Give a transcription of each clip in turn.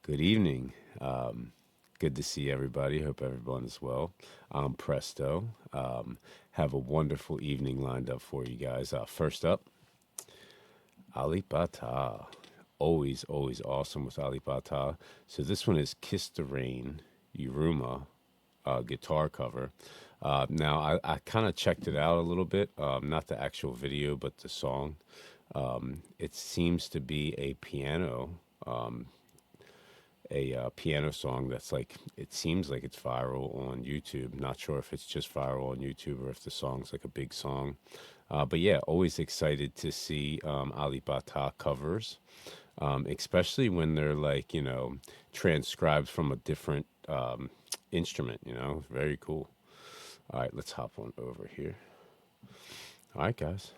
Good evening. Good to see everybody. Hope everyone is well. I'm Presto. Have a wonderful evening lined up for you guys. First up, Alip Ba Ta. Always awesome with Alip Ba Ta. So this one is Kiss the Rain, Yiruma, guitar cover. Now, I kind of checked it out a little bit, not the actual video, but the song. It seems to be a piano. A piano song that's like it seems like it's viral on YouTube. Not sure if it's just viral on YouTube or if the song's like a big song. But yeah, always excited to see Alip Ba Ta covers, especially when they're like transcribed from a different instrument. Very cool. All right, let's hop on over here. All right, guys.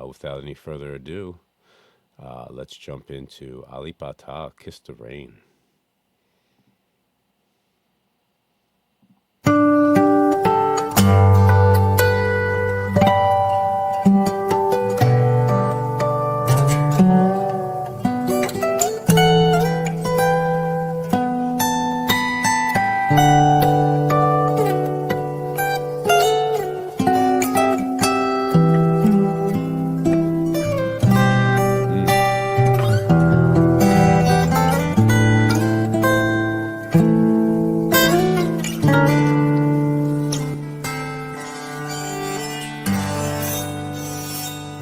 Without any further ado, let's jump into Alip Ba Ta, Kiss the Rain.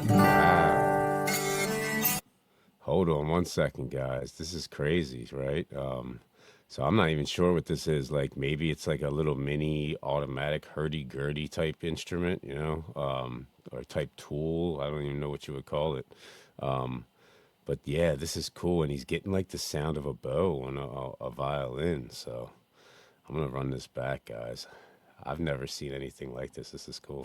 Wow. Hold on one second, guys. This is crazy, right? So I'm not even sure what this is. Like maybe it's like a little mini automatic hurdy-gurdy type instrument, or type tool. I don't even know what you would call it. Um, but yeah, this is cool. And he's getting like the sound of a bow on a violin. So I'm gonna run this back, guys. I've never seen anything like this. This is cool.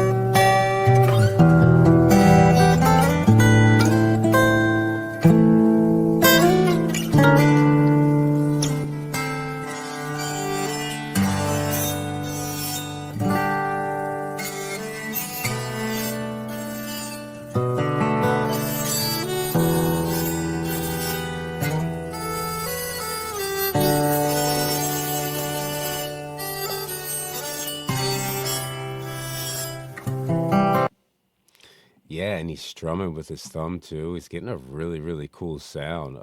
Yeah, and he's strumming with his thumb too. He's getting a really cool sound.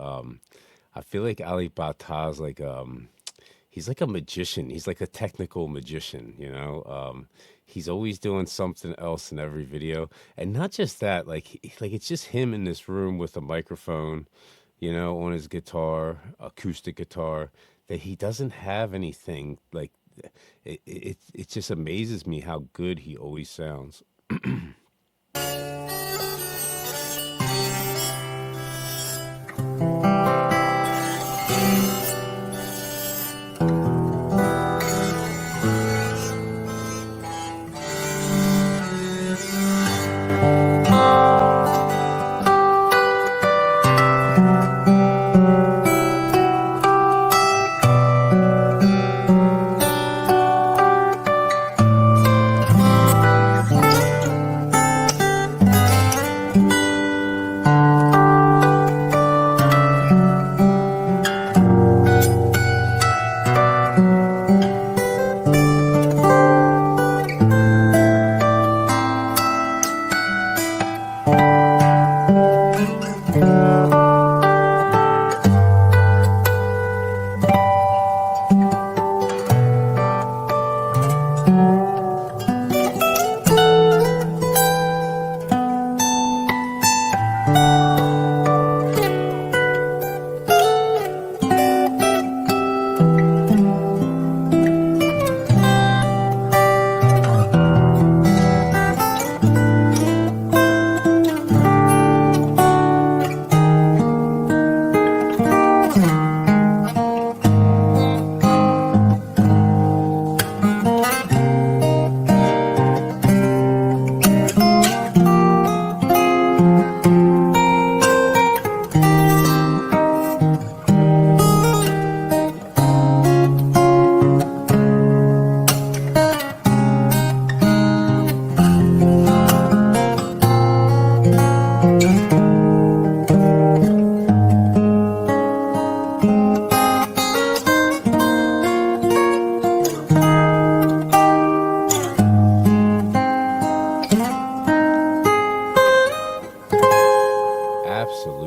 I feel like Ali Bata's like he's like a magician. He's like a technical magician. He's always doing something else in every video. And not just that, like like it's just him in this room with a microphone, on his guitar, acoustic guitar, that he doesn't have anything like it just amazes me how good he always sounds.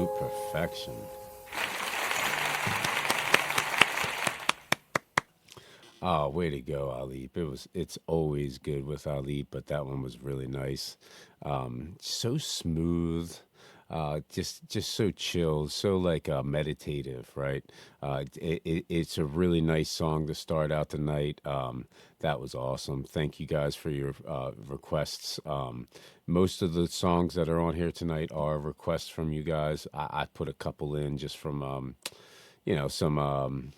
Absolute perfection. Oh, way to go, Alip. It's always good with Alip, but that one was really nice. So smooth, just so chill, so like meditative, right? It's a really nice song to start out the night. That was awesome. Thank you guys for your requests. Most of the songs that are on here tonight are requests from you guys. I put a couple in just from some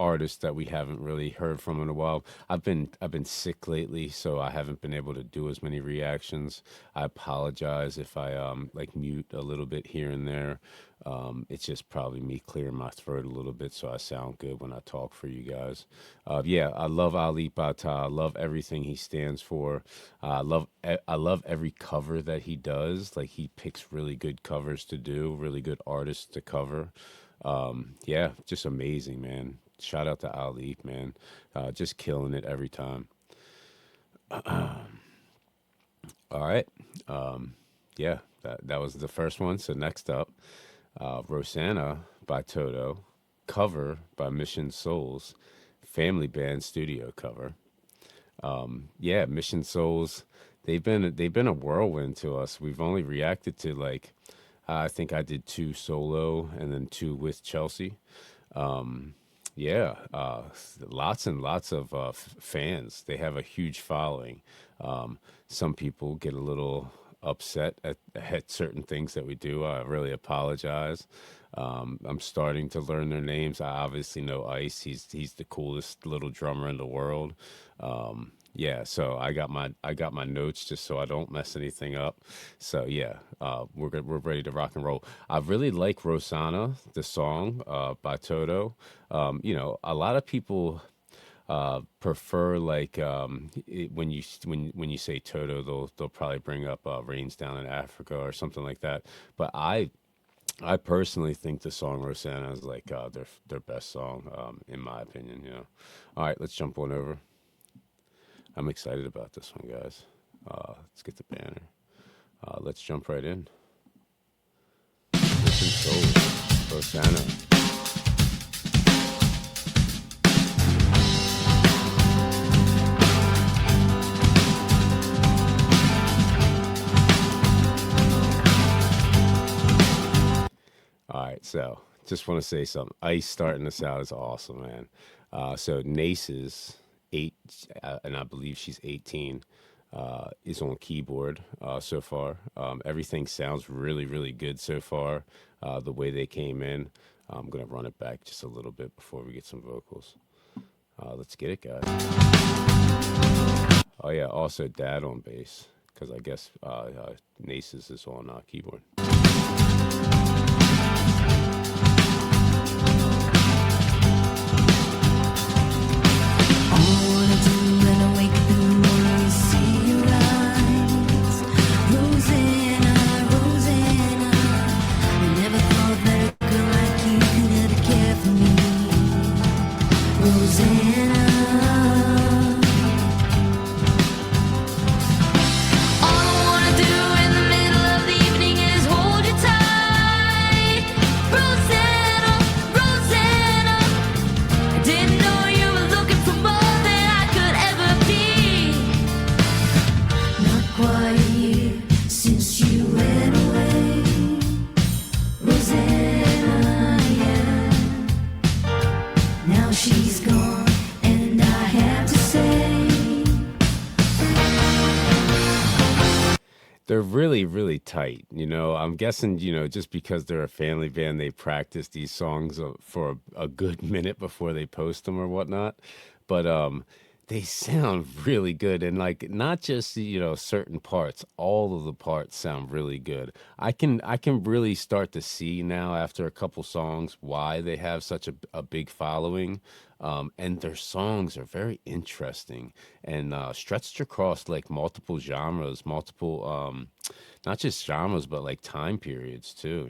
artists that we haven't really heard from in a while. I've been sick lately, so I haven't been able to do as many reactions. I apologize if I like mute a little bit here and there. It's just probably me clearing my throat a little bit so I sound good when I talk for you guys. Yeah, I love Alip Ba Ta. I love everything he stands for. I love every cover that he does. Like he picks really good covers to do, really good artists to cover. Yeah, just amazing, man. Shout out to Alip, man. Just killing it every time. All right. Yeah, that was the first one. So next up, Rosanna by Toto, cover by Mission Souls, Family Band studio cover. Yeah, Mission Souls, they've been a whirlwind to us. We've only reacted to like I think I did two solo and then two with Chelsea. Yeah, lots and lots of fans. They have a huge following. Some people get a little upset at certain things that we do. I really apologize. I'm starting to learn their names. I obviously know Ice. He's the coolest little drummer in the world. Yeah, so I got my notes just so I don't mess anything up. So yeah, we're ready to rock and roll. I really like Rosanna, the song by Toto. A lot of people prefer like when you say Toto, they'll probably bring up Rains Down in Africa or something like that. But I personally think the song Rosanna is like their best song in my opinion. All right, let's jump on over. I'm excited about this one, guys. Let's get the banner. Let's jump right in. Listen, Soul, Rosanna. All right, so just want to say something. Ice starting this out is awesome, man. So Nace's 8, and I believe she's 18, is on keyboard so far. Everything sounds really, really good so far. The way they came in. I'm gonna run it back just a little bit before we get some vocals. Let's get it, guys. Oh yeah, also Dad on bass because I guess Nace's is on keyboard. They're really, really tight. I'm guessing, just because they're a family band, they practice these songs for a good minute before they post them or whatnot. But they sound really good. And like, not just, certain parts, all of the parts sound really good. I can really start to see now after a couple songs why they have such a big following. And their songs are very interesting and stretched across like multiple genres, multiple, not just genres, but like time periods too.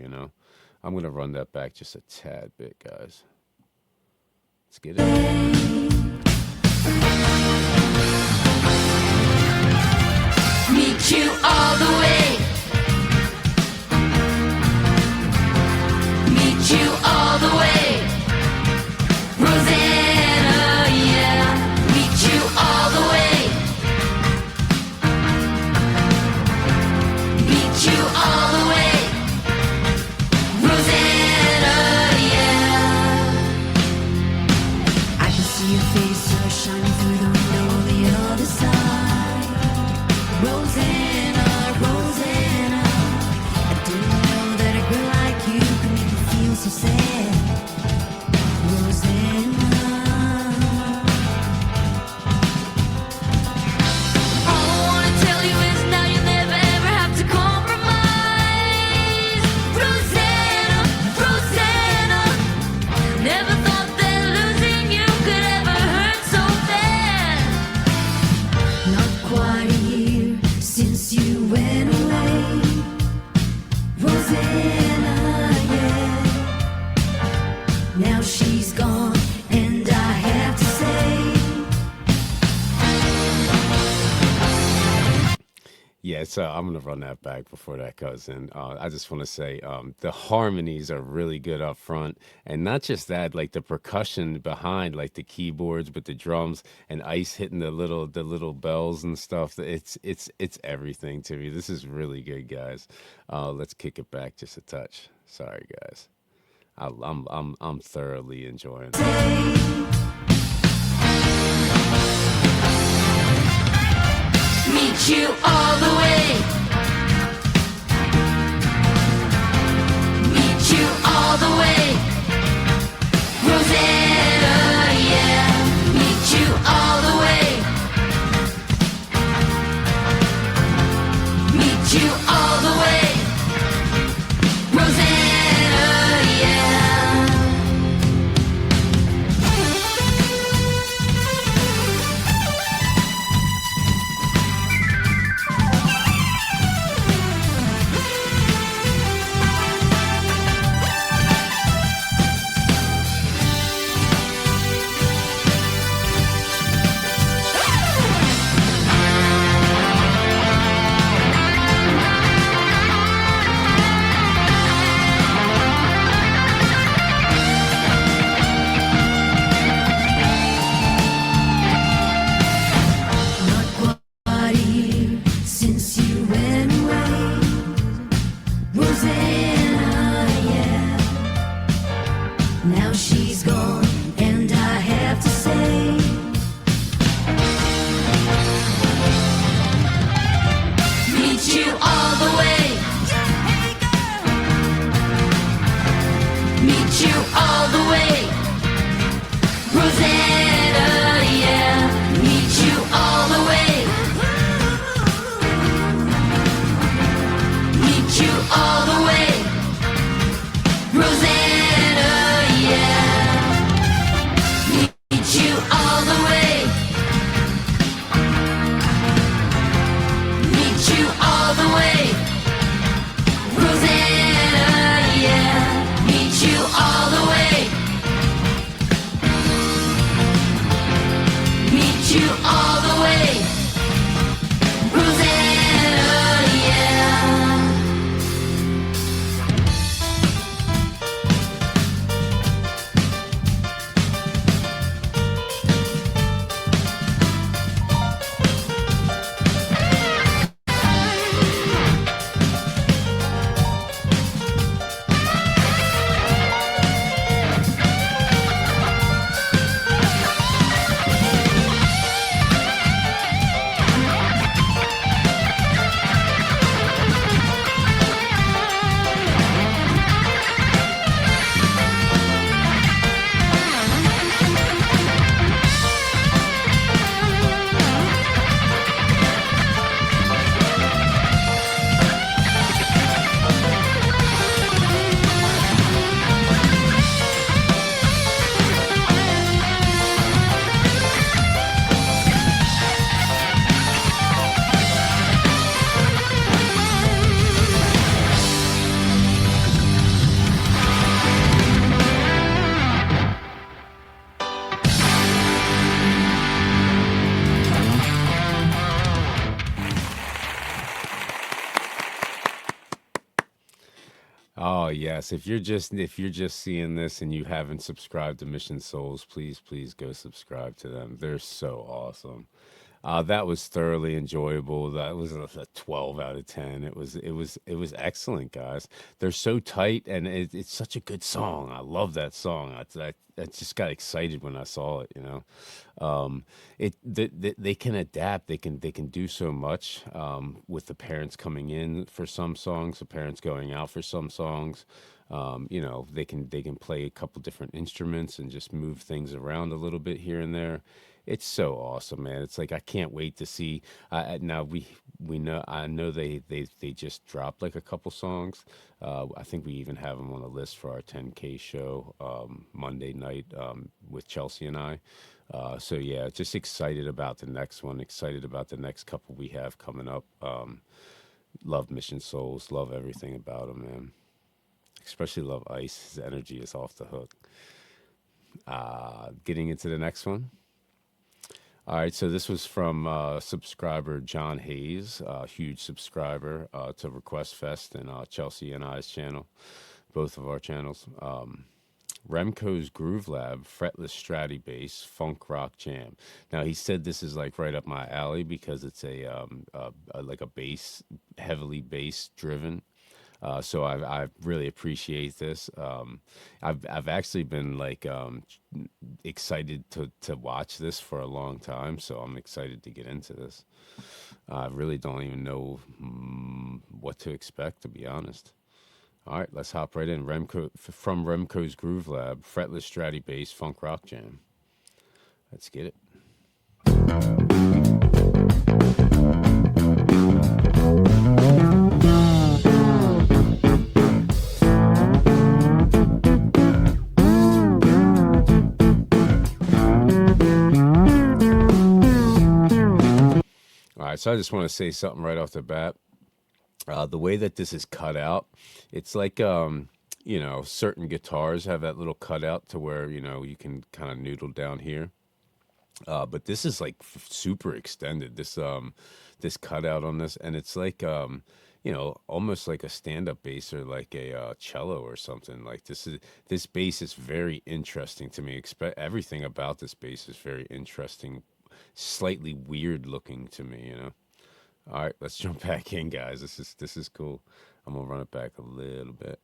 I'm going to run that back just a tad bit, guys. Let's get it. Meet you all the way. Yeah, so I'm gonna run that back before that goes in. I just want to say the harmonies are really good up front, and not just that, like the percussion behind, like the keyboards with the drums and Ice hitting the little bells and stuff. It's everything to me. This is really good, guys. Let's kick it back just a touch. Sorry, guys. I'm thoroughly enjoying it. Meet you all the way. Meet you all the way. Rosanna, yeah. Meet you all the way. Meet you all the way. Rosanna, yeah. Oh yes, if you're just seeing this and you haven't subscribed to Mission Souls, please go subscribe to them. They're so awesome. That was thoroughly enjoyable. That was a 12 out of 10. It was excellent, guys. They're so tight, and it's such a good song. I love that song. I just got excited when I saw it. They can adapt. They can do so much with the parents coming in for some songs, the parents going out for some songs. You know, they can play a couple different instruments and just move things around a little bit here and there. It's so awesome, man. It's like I can't wait to see. Now we know I know they just dropped like a couple songs. I think we even have them on the list for our 10K show Monday night with Chelsea and I. So yeah, just excited about the next one. Excited about the next couple we have coming up. Love Mission Souls. Love everything about them, man. Especially love Ice. His energy is off the hook. Getting into the next one. All right, so this was from subscriber John Hayes, huge subscriber to Request Fest and Chelsea and I's channel, both of our channels. Remco's Groove Lab, fretless Stradi bass, funk rock jam. Now he said this is like right up my alley because it's a like a bass, heavily bass driven. So I really appreciate this. I've actually been like excited to watch this for a long time, so I'm excited to get into this. I really don't even know what to expect, to be honest. All right, let's hop right in. From Remco's Groove Lab, fretless Stradi bass, funk rock jam. Let's get it. All right, so I just want to say something right off the bat. The way that this is cut out, it's like you know, certain guitars have that little cutout to where you know you can kind of noodle down here. But this is like super extended. This cutout on this, and it's like you know, almost like a stand-up bass or like a cello or something. Like this bass is very interesting to me. Everything about this bass is very interesting, slightly weird looking to me. You know. All right, let's jump back in, guys. This is cool. I'm gonna run it back a little bit.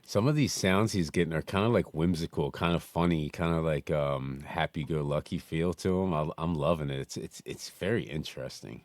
Some of these sounds he's getting are kind of like whimsical, kind of funny, kind of like happy-go-lucky feel to them. I'm loving it. It's very interesting.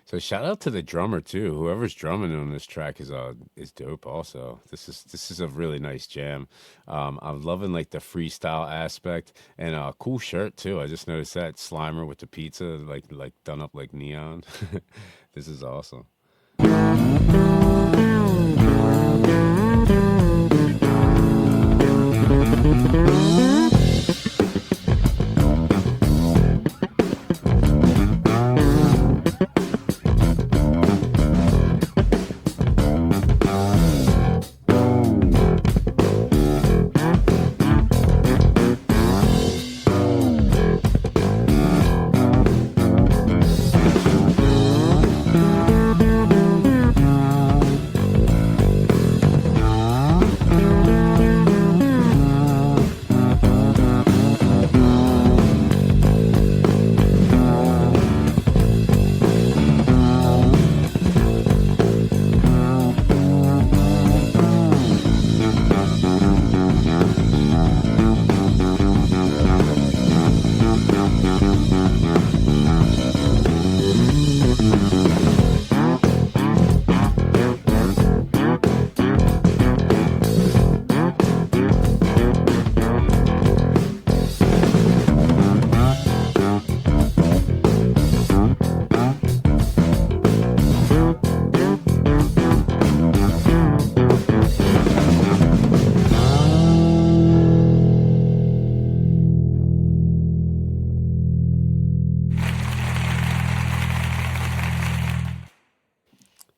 So shout out to the drummer too. Whoever's drumming on this track is dope. Also, this is a really nice jam. I'm loving like the freestyle aspect and cool shirt too. I just noticed that Slimer with the pizza like done up like neon. This is awesome.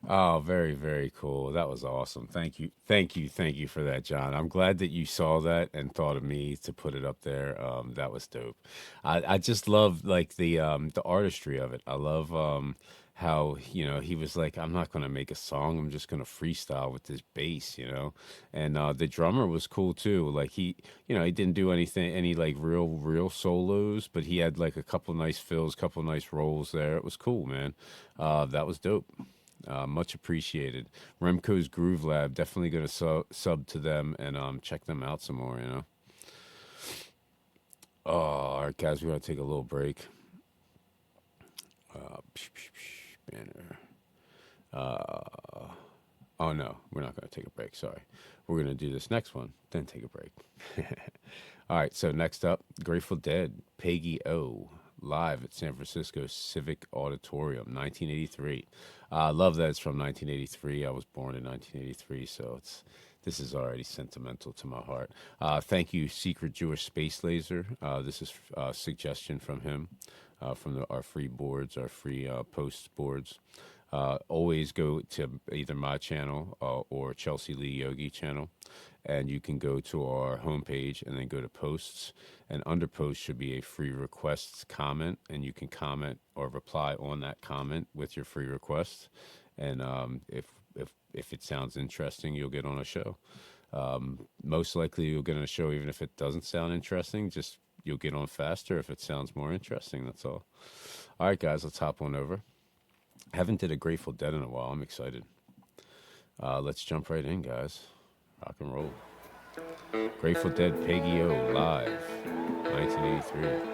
Oh, very, very cool. That was awesome. Thank you. Thank you. Thank you for that, John. I'm glad that you saw that and thought of me to put it up there. That was dope. I just love like the artistry of it. I love how, he was like, I'm not gonna make a song, I'm just gonna freestyle with this bass. And the drummer was cool too. Like he didn't do any like real solos, but he had like a couple nice fills, couple nice rolls there. It was cool, man. That was dope. Much appreciated. Remco's Groove Lab, definitely going to sub to them and check them out some more. Oh, all right, guys, we're going to take a little break. Banner. Oh, no, we're not going to take a break. Sorry. We're going to do this next one, then take a break. All right, so next up, Grateful Dead, Peggy-O, live at San Francisco Civic Auditorium, 1983. I love that it's from 1983. I was born in 1983, so this is already sentimental to my heart. Thank you, Secret Jewish Space Laser. This is a suggestion from him, from our free boards, our free post boards. Always go to either my channel or Chelsea Lee Yogi channel, and you can go to our homepage and then go to posts. And under posts should be a free requests comment, and you can comment or reply on that comment with your free request. And if it sounds interesting, you'll get on a show. Most likely, you'll get on a show even if it doesn't sound interesting. Just you'll get on faster if it sounds more interesting. That's all. All right, guys, let's hop on over. Haven't did a Grateful Dead in a while. I'm excited. Let's jump right in, guys. Rock and roll. Grateful Dead, Peggy-O, live, 1983.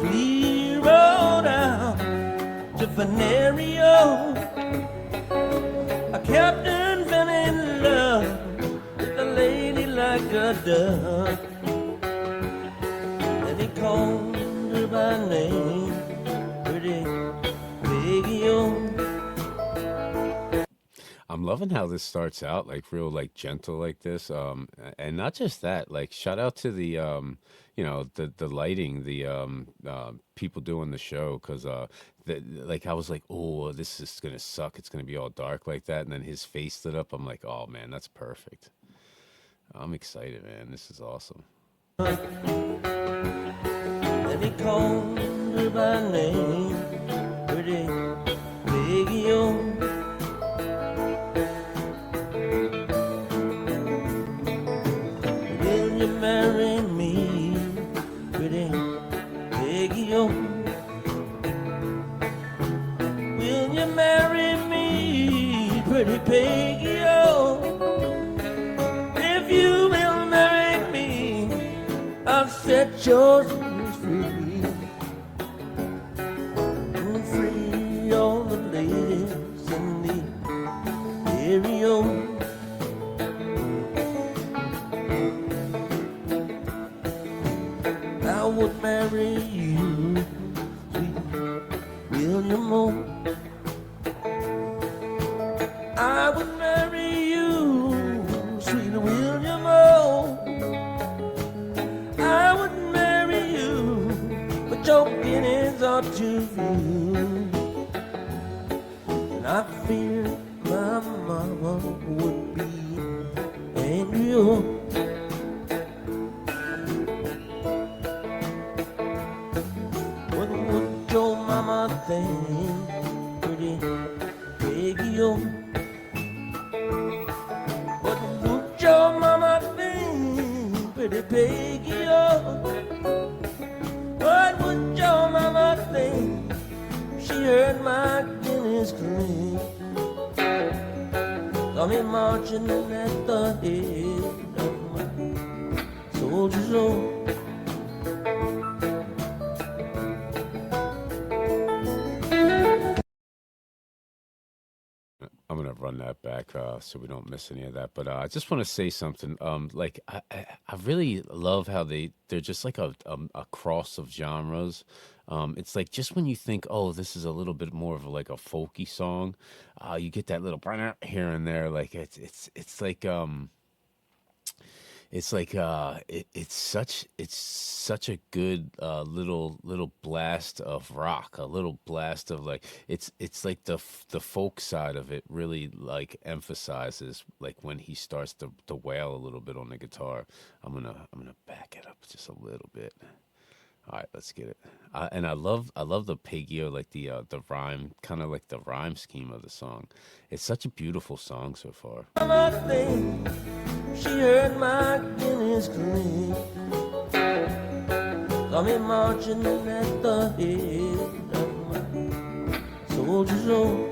We rode out to Venerio. A captain fell in love with a lady like a dove, and he called her by name, pretty Peggy-O. I'm loving how this starts out like real like gentle like this. And not just that, like shout out to the lighting, the people doing the show, because like I was like, oh, this is gonna suck. It's gonna be all dark like that, and then his face lit up. I'm like, oh man, that's perfect. I'm excited, man. This is awesome. And he called her by name, pretty Peggy-O. Will you marry me, pretty Peggy-O? Will you marry me, pretty Peggy-O? If you will marry me, I'll set your souls free, and free all the ladies in the area. I would marry you, sweet William O. I would marry you, sweet William O. I would marry you, but your guineas are too few, and I fear my mama would be angry. Oh. What would your mama think, pretty Peggy-O? What would your mama think, pretty Peggy-O? What would your mama think if she heard my guineas clink? Saw me marching at the head of my soldiers on. I'm gonna run that back so we don't miss any of that. But I just want to say something. Like I really love how they're just like a cross of genres. It's like just when you think, oh, this is a little bit more of like a folky song, you get that little here and there. Like it's such a good little blast of rock, a little blast of like it's like the folk side of it really like emphasizes like when he starts to wail a little bit on the guitar. I'm gonna back it up just a little bit. All right, let's get it. And I love the Peggy-O, like the rhyme, kind of like the rhyme scheme of the song. It's such a beautiful song so far. I think she heard my Guinness claim. Saw me marching at the head of my soldiers on.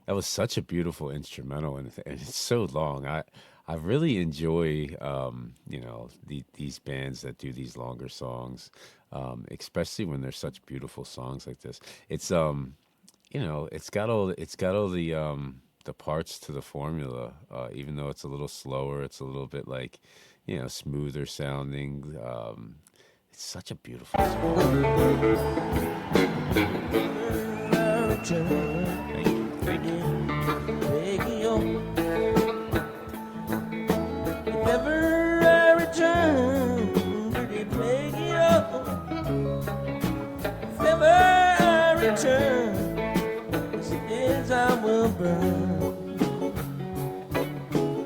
That was such a beautiful instrumental, and it's so long. I really enjoy these bands that do these longer songs, especially when they're such beautiful songs like this. It's it's got all the parts to the formula. Even though it's a little slower, it's a little bit like smoother sounding. It's such a beautiful song. Thank you, thank you. Peggy-O. If ever I return, pretty Peggy-O. If ever I return, this is I will burn.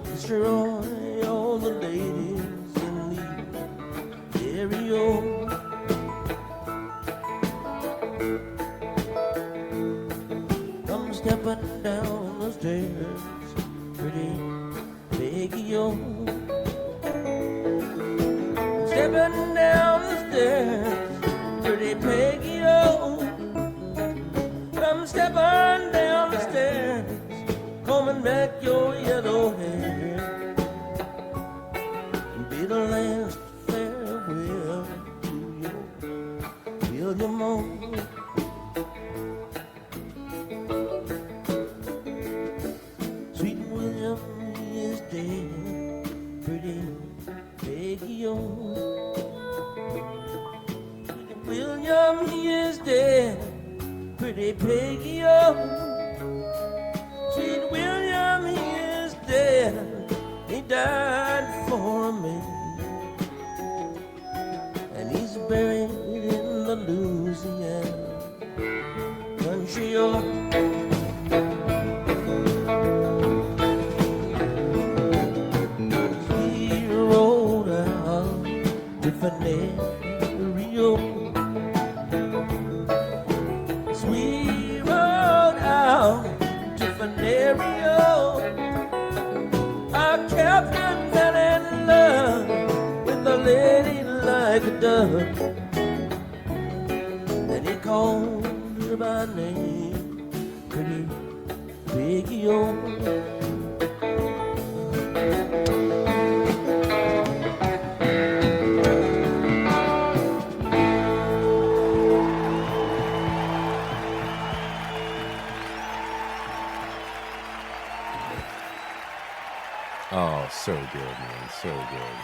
Destroy all the ladies in the stereo. Stepping down the stairs, pretty Peggy-O. Stepping down the stairs, pretty Peggy-O. Come stepping down the stairs, combing back your yellow hair. Be the last farewell to your William O. Sweet William is dead, pretty Peggy-O. Sweet William, he is dead, pretty Peggy-O. Sweet William, he is dead, he died for me. And he's buried in the Louisiana country. We rode out to Rio. We rode out to Rio. Our captain fell in love with a lady like a dove, and he called her by name, pretty Peggy-O. Oh, so good, man. So good.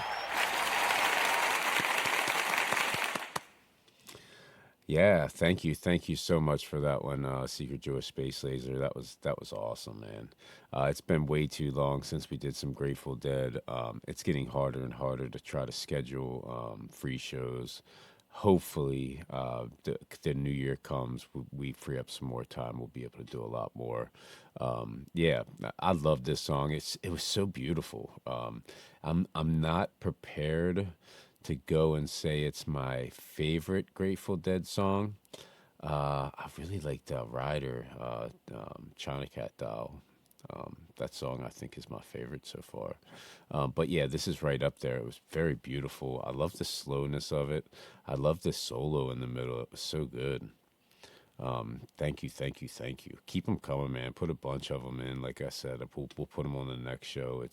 Yeah, thank you. Thank you so much for that one, Secret Joy Space Laser. That was awesome, man. It's been way too long since we did some Grateful Dead. It's getting harder and harder to try to schedule free shows. Hopefully, the new year comes, we free up some more time. We'll be able to do a lot more. Yeah, I love this song. It was so beautiful. I'm not prepared to go and say it's my favorite Grateful Dead song. I really like Rider, China Cat Doll. That song I think is my favorite so far. But yeah, this is right up there. It was very beautiful. I love the slowness of it. I love the solo in the middle. It was so good. Thank you, thank you, thank you. Keep them coming, man. Put a bunch of them in. Like I said, we'll put them on the next show.